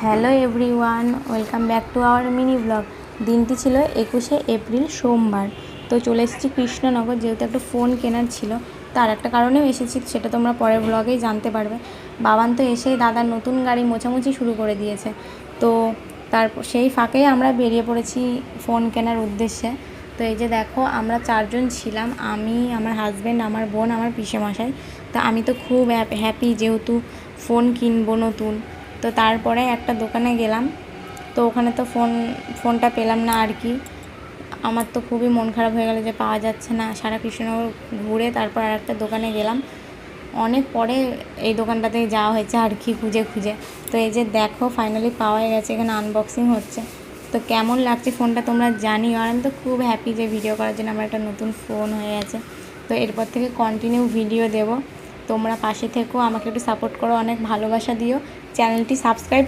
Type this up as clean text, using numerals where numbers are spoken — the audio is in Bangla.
Hello everyone, welcome back to our mini blog. দিনটি ছিল 21শে এপ্রিল, সোমবার। তো চলে এসেছি কৃষ্ণনগর, যেহেতু একটা ফোন কেনার ছিল। তার একটা কারণেও এসেছি, সেটা তোমরা পরের ব্লগেই জানতে পারবে। বাবান তো এসেই দাদার নতুন গাড়ি মোছামুছি শুরু করে দিয়েছে। তো তারপর সেই ফাঁকেই আমরা বেরিয়ে পড়েছি ফোন কেনার উদ্দেশ্যে। তো এই যে দেখো, আমরা 4 জন ছিলাম, আমি, আমার হাজব্যান্ড, আমার বোন, আমার পিসেমশাই। তো আমি তো খুব হ্যাপি, যেহেতু ফোন কিনবো নতুন। তো তারপরে একটা দোকানে গেলাম, তো ওখানে তো ফোনটা পেলাম না আর কি। আমার তো খুবই মন খারাপ হয়ে গেল যে পাওয়া যাচ্ছে না। সারা কৃষ্ণনগর ঘুরে তারপর আর একটা দোকানে গেলাম, অনেক পরে এই দোকানটাতে যাওয়া হয়েছে আর কি, খুঁজে খুঁজে। তো এই যে দেখো, ফাইনালি পাওয়া গেছে, এখানে আনবক্সিং হচ্ছে। তো কেমন লাগছে ফোনটা তোমরা জানিও। আর আমি তো খুব হ্যাপি যে ভিডিও করার জন্য আমার একটা নতুন ফোন হয়ে গেছে। তো এরপর থেকে কন্টিনিউ ভিডিও দেব, তোমরা পাশে থেকো, আমাকে একটু সাপোর্ট করো, অনেক ভালোবাসা দিও, চ্যানেলটি সাবস্ক্রাইব